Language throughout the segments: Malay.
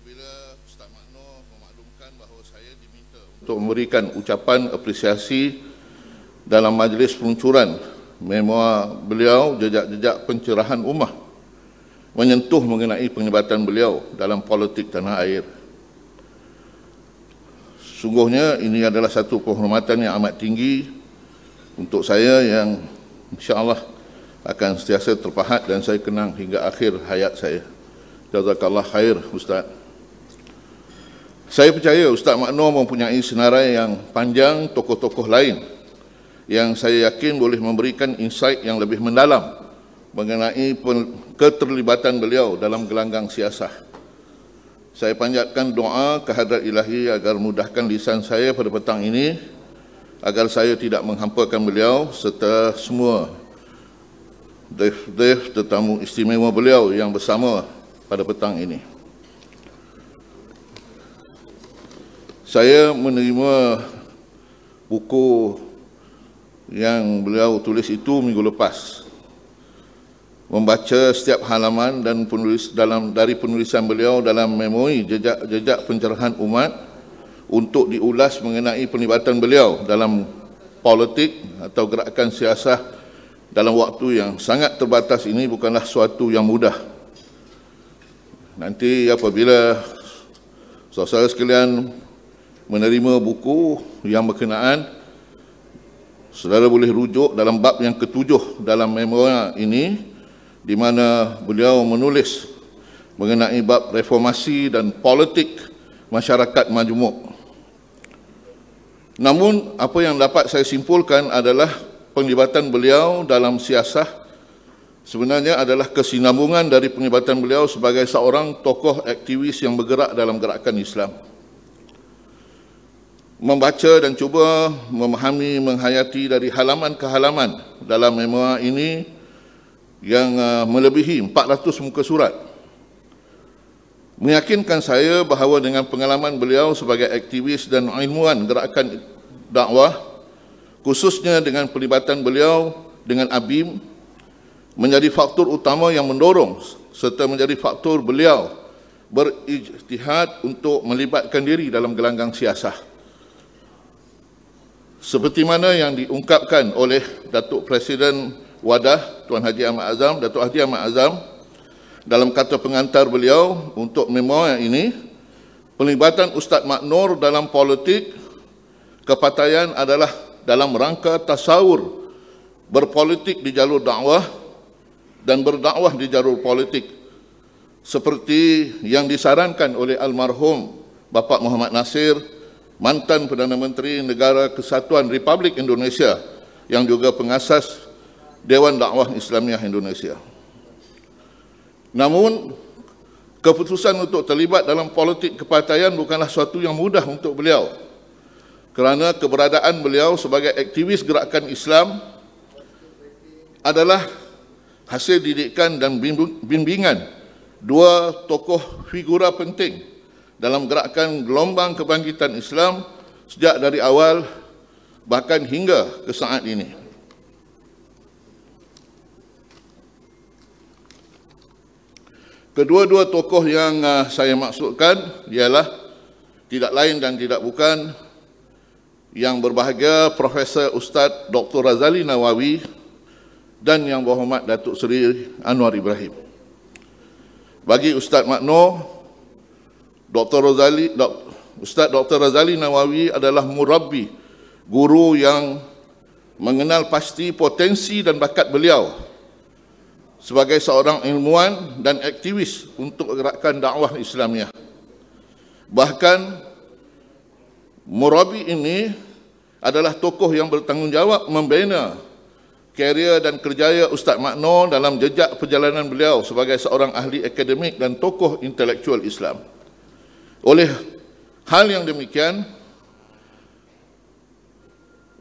apabila Ustaz Makno memaklumkan bahawa saya diminta untuk memberikan ucapan apresiasi dalam majlis peluncuran memoir beliau Jejak-Jejak Pencerahan Ummah menyentuh mengenai penglibatan beliau dalam politik tanah air. Sungguhnya ini adalah satu penghormatan yang amat tinggi untuk saya yang insya-Allah akan sentiasa terpahat dan saya kenang hingga akhir hayat saya. Jazakallah khair Ustaz. Saya percaya Ustaz Makno mempunyai senarai yang panjang tokoh-tokoh lain yang saya yakin boleh memberikan insight yang lebih mendalam mengenai keterlibatan beliau dalam gelanggang siasah. Saya panjatkan doa kehadrat Ilahi agar mudahkan lisan saya pada petang ini agar saya tidak menghampakan beliau serta semua tetamu istimewa beliau yang bersama pada petang ini. Saya menerima buku yang beliau tulis itu minggu lepas. Membaca setiap halaman dan dari penulisan beliau dalam memori Jejak-Jejak Pencerahan Umat untuk diulas mengenai pelibatan beliau dalam politik atau gerakan siasah dalam waktu yang sangat terbatas ini bukanlah suatu yang mudah. Nanti apabila saudara sekalian menerima buku yang berkenaan, saudara boleh rujuk dalam bab yang ketujuh dalam memoir ini, di mana beliau menulis mengenai bab reformasi dan politik masyarakat majmuk. Namun, apa yang dapat saya simpulkan adalah penglibatan beliau dalam siasah sebenarnya adalah kesinambungan dari penglibatan beliau sebagai seorang tokoh aktivis yang bergerak dalam gerakan Islam. Membaca dan cuba memahami, menghayati dari halaman ke halaman dalam memoir ini yang melebihi 400 muka surat, meyakinkan saya bahawa dengan pengalaman beliau sebagai aktivis dan ilmuwan gerakan dakwah, khususnya dengan pelibatan beliau dengan ABIM, menjadi faktor utama yang mendorong serta menjadi faktor beliau berijtihad untuk melibatkan diri dalam gelanggang siasah. Seperti mana yang diungkapkan oleh Datuk Presiden Wadah Tuan Haji Ahmad Azam, Datuk Haji Ahmad Azam dalam kata pengantar beliau untuk memoir ini, pelibatan Ustaz Makno dalam politik kepataian adalah dalam rangka tasawur berpolitik di jalur dakwah dan berdakwah di jalur politik seperti yang disarankan oleh almarhum Bapak Muhammad Nasir, mantan Perdana Menteri Negara Kesatuan Republik Indonesia yang juga pengasas Dewan Dakwah Islamiah Indonesia. Namun, keputusan untuk terlibat dalam politik kepataian bukanlah suatu yang mudah untuk beliau, kerana keberadaan beliau sebagai aktivis gerakan Islam adalah hasil didikan dan bimbingan dua tokoh figura penting dalam gerakan gelombang kebangkitan Islam sejak dari awal bahkan hingga ke saat ini. Kedua-dua tokoh yang saya maksudkan ialah tidak lain dan tidak bukan yang berbahagia Profesor Ustaz Dr. Razali Nawawi dan yang berhormat Datuk Seri Anwar Ibrahim. Bagi Ustaz Makno, Ustaz Dr. Razali Nawawi adalah murabbi, guru yang mengenal pasti potensi dan bakat beliau sebagai seorang ilmuwan dan aktivis untuk gerakan dakwah Islamiah. Bahkan, murabbi ini adalah tokoh yang bertanggungjawab membina karier dan kerjaya Ustaz Makno dalam jejak perjalanan beliau sebagai seorang ahli akademik dan tokoh intelektual Islam. Oleh hal yang demikian,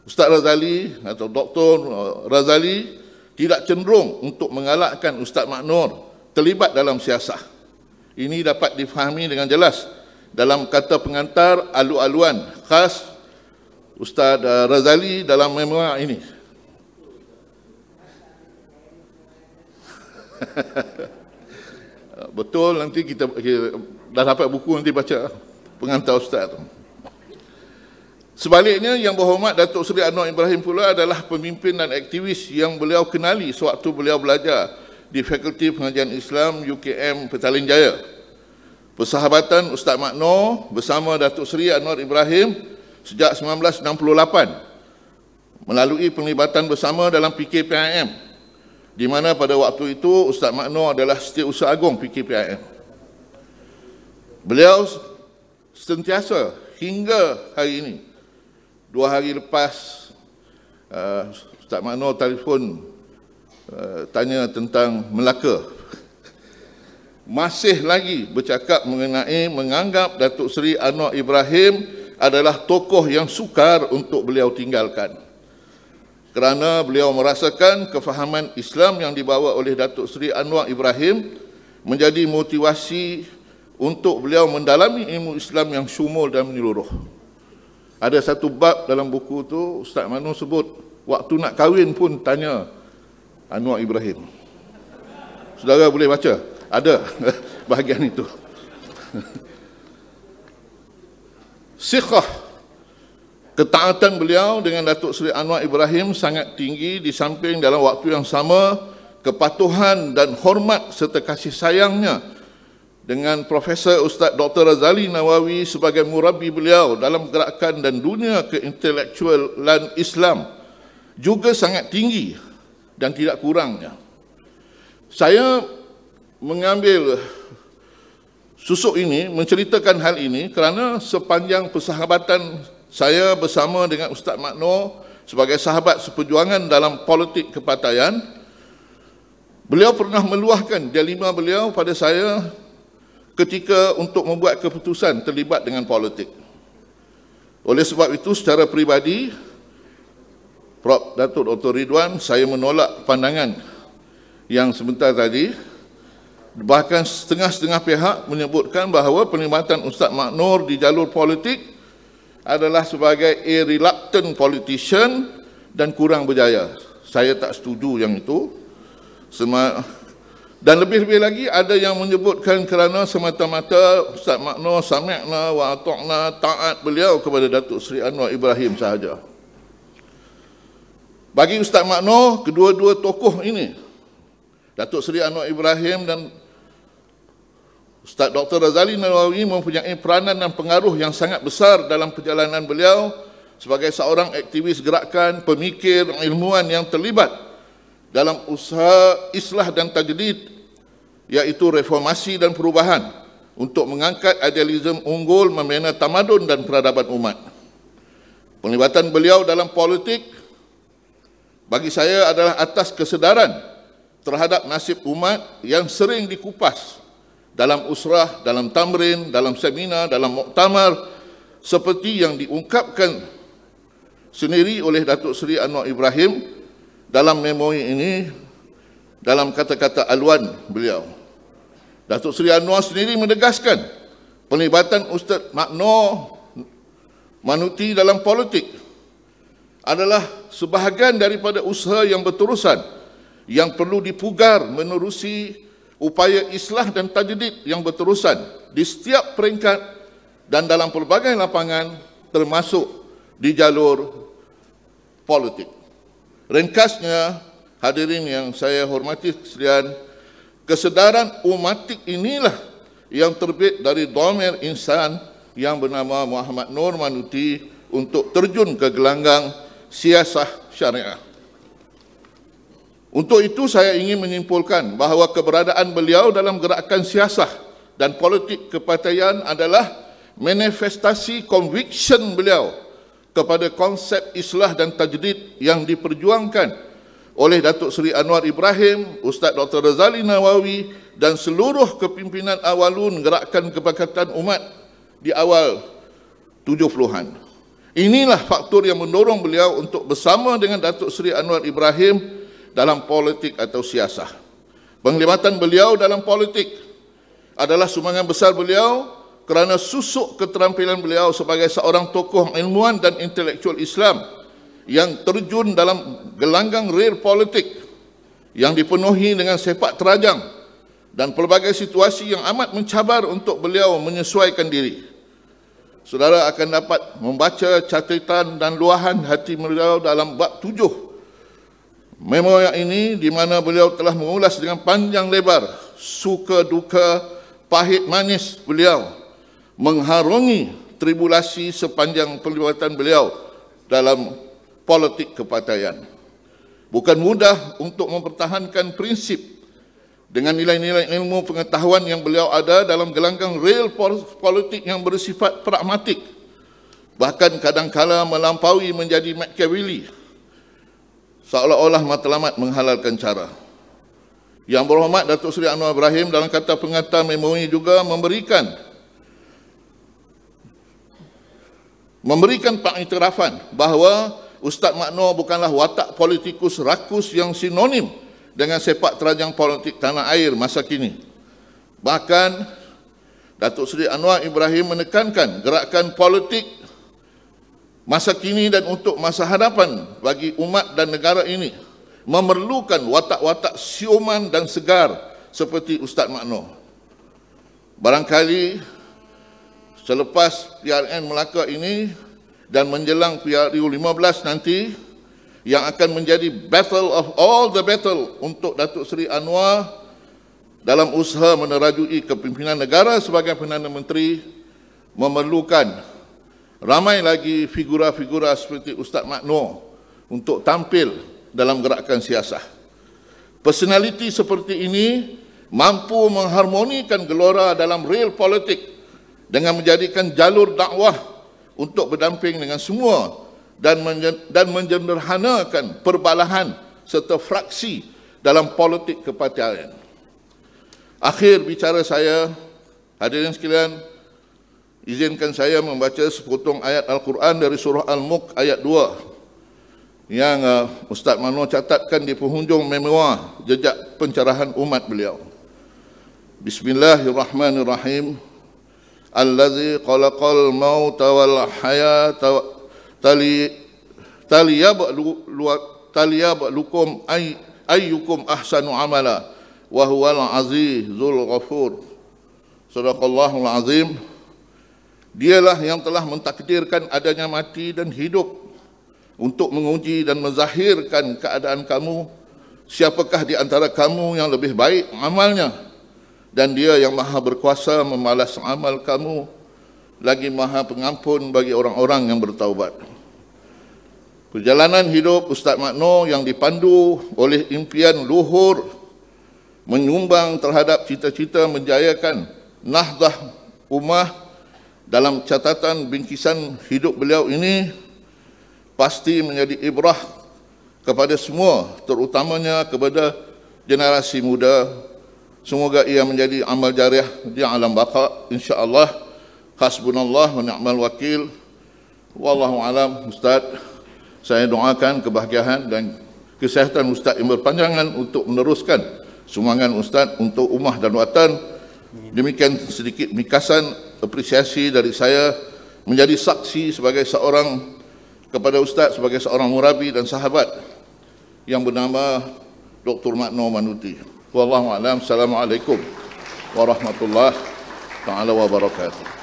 Ustaz Razali atau Dr. Razali tidak cenderung untuk mengalahkan Ustaz Makno terlibat dalam siasah. Ini dapat difahami dengan jelas dalam kata pengantar alu-aluan khas Ustaz Razali dalam memoir ini. Betul, nanti kita dah dapat buku nanti baca pengantar Ustaz tu. Sebaliknya, Yang Berhormat Datuk Seri Anwar Ibrahim pula adalah pemimpin dan aktivis yang beliau kenali sewaktu beliau belajar di Fakulti Pengajian Islam UKM Petaling Jaya. Persahabatan Ustaz Mak Nor bersama Datuk Seri Anwar Ibrahim sejak 1968 melalui penglibatan bersama dalam PKPIM, di mana pada waktu itu Ustaz Mak Nor adalah Setiausaha Agung PKPIM. Beliau sentiasa hingga hari ini, 2 hari lepas Ustaz Mak Nor telefon tanya tentang Melaka, masih lagi bercakap mengenai menganggap Datuk Seri Anwar Ibrahim adalah tokoh yang sukar untuk beliau tinggalkan, kerana beliau merasakan kefahaman Islam yang dibawa oleh Datuk Seri Anwar Ibrahim menjadi motivasi untuk beliau mendalami ilmu Islam yang syumul dan menyeluruh. Ada satu bab dalam buku tu Ustaz Manu sebut, waktu nak kahwin pun tanya Anwar Ibrahim. Saudara boleh baca, ada bahagian itu. Siqah, ketaatan beliau dengan Datuk Seri Anwar Ibrahim sangat tinggi, di samping dalam waktu yang sama kepatuhan dan hormat serta kasih sayangnya dengan Profesor Ustaz Dr. Razali Nawawi sebagai murabbi beliau dalam gerakan dan dunia keintelektualan Islam juga sangat tinggi dan tidak kurangnya. Saya mengambil susuk ini, menceritakan hal ini kerana sepanjang persahabatan saya bersama dengan Ustaz Mak Nor sebagai sahabat seperjuangan dalam politik kepartaian, beliau pernah meluahkan dilema beliau pada saya ketika untuk membuat keputusan terlibat dengan politik. Oleh sebab itu, secara peribadi, Prof. Datuk Dr. Ridwan, saya menolak pandangan yang sebentar tadi. Bahkan setengah-setengah pihak menyebutkan bahawa penglibatan Ustaz Mak Nor di jalur politik adalah sebagai a reluctant politician dan kurang berjaya. Saya tak setuju yang itu. Dan lebih-lebih lagi ada yang menyebutkan kerana semata-mata Ustaz Mak Nor sami'na wa ata'na, taat beliau kepada Datuk Seri Anwar Ibrahim sahaja. Bagi Ustaz Mak Nor, kedua-dua tokoh ini, Datuk Seri Anwar Ibrahim dan Ustaz Dr. Razali Nawawi, mempunyai peranan dan pengaruh yang sangat besar dalam perjalanan beliau sebagai seorang aktivis gerakan, pemikir, ilmuwan yang terlibat dalam usaha islah dan tajdid, iaitu reformasi dan perubahan untuk mengangkat idealisme unggul, membina tamadun dan peradaban umat. Penglibatan beliau dalam politik bagi saya adalah atas kesedaran terhadap nasib umat yang sering dikupas dalam usrah, dalam tamrin, dalam seminar, dalam muktamar, seperti yang diungkapkan sendiri oleh Datuk Seri Anwar Ibrahim dalam memori ini, dalam kata-kata aluan beliau. Datuk Seri Anwar sendiri menegaskan penglibatan Ustaz Mak Nor Manuti dalam politik adalah sebahagian daripada usaha yang berterusan yang perlu dipugar menerusi upaya islah dan tajdid yang berterusan di setiap peringkat dan dalam pelbagai lapangan, termasuk di jalur politik. Ringkasnya, hadirin yang saya hormati sekalian, kesedaran umatik inilah yang terbit dari dhamir insan yang bernama Muhammad Nor Manuti untuk terjun ke gelanggang siasah syariah. Untuk itu saya ingin menyimpulkan bahawa keberadaan beliau dalam gerakan siasah dan politik kepartaian adalah manifestasi conviction beliau kepada konsep islah dan tajdid yang diperjuangkan oleh Datuk Seri Anwar Ibrahim, Ustaz Dr. Razali Nawawi dan seluruh kepimpinan awalun gerakan kebangkitan umat di awal 70-an. Inilah faktor yang mendorong beliau untuk bersama dengan Datuk Seri Anwar Ibrahim dalam politik atau siasah. Penglibatan beliau dalam politik adalah sumbangan besar beliau kerana susuk keterampilan beliau sebagai seorang tokoh ilmuwan dan intelektual Islam yang terjun dalam gelanggang real politik yang dipenuhi dengan sepak terajang dan pelbagai situasi yang amat mencabar untuk beliau menyesuaikan diri. Saudara akan dapat membaca catatan dan luahan hati beliau dalam bab 7 memo yang ini, di mana beliau telah mengulas dengan panjang lebar suka duka, pahit manis beliau mengharungi tribulasi sepanjang perlibatan beliau dalam politik kepartaian. Bukan mudah untuk mempertahankan prinsip dengan nilai-nilai ilmu pengetahuan yang beliau ada dalam gelanggang real politik yang bersifat pragmatik, bahkan kadangkala melampaui menjadi Machiavelli, seolah-olah matlamat menghalalkan cara. Yang berhormat Datuk Seri Anwar Ibrahim dalam kata pengantar memo ini juga memberikan pengiktirafan bahawa Ustaz Makno bukanlah watak politikus rakus yang sinonim dengan sepak terjang politik tanah air masa kini. Bahkan Datuk Seri Anwar Ibrahim menekankan gerakan politik masa kini dan untuk masa hadapan bagi umat dan negara ini memerlukan watak-watak siuman dan segar seperti Ustaz Makno. Barangkali selepas PRN Melaka ini dan menjelang PRU 15 nanti, yang akan menjadi battle of all the battle untuk Datuk Seri Anwar dalam usaha menerajui kepimpinan negara sebagai Perdana Menteri, memerlukan ramai lagi figura-figura seperti Ustaz Makno untuk tampil dalam gerakan siasah. Personaliti seperti ini mampu mengharmonikan gelora dalam real politik dengan menjadikan jalur dakwah untuk berdamping dengan semua dan menjederhanakan perbalahan serta fraksi dalam politik kepartaian. Akhir bicara saya, hadirin sekalian, izinkan saya membaca sepotong ayat Al-Quran dari surah Al-Mulk ayat 2 yang Ustaz Makno catatkan di penghujung memoir jejak pencerahan umat beliau. Bismillahirrahmanirrahim. Allazi khalaqal mauta wal hayata taliyablukum ayyukum ahsanu amala wa huwal azizul ghafur. Sadaqallahul azim. Dialah yang telah mentakdirkan adanya mati dan hidup untuk menguji dan menzahirkan keadaan kamu, siapakah di antara kamu yang lebih baik amalnya, dan Dia yang maha berkuasa membalas amal kamu, lagi maha pengampun bagi orang-orang yang bertaubat. Perjalanan hidup Ustaz Makno yang dipandu oleh impian luhur menyumbang terhadap cita-cita menjayakan nahdah ummah dalam catatan bingkisan hidup beliau ini pasti menjadi ibrah kepada semua, terutamanya kepada generasi muda. Semoga ia menjadi amal jariah di alam baqa, insya-Allah. Hasbunallah wa ni'mal wakil. Wallahu alam. Ustaz, saya doakan kebahagiaan dan kesihatan Ustaz yang berpanjangan untuk meneruskan sumbangan Ustaz untuk ummah dan watan. Demikian sedikit mikasan apresiasi dari saya menjadi saksi sebagai seorang kepada Ustaz sebagai seorang murabi dan sahabat yang bernama Dr. Makno Manuti. Wallahu a'lam. Assalamualaikum warahmatullahi taala wabarakatuh.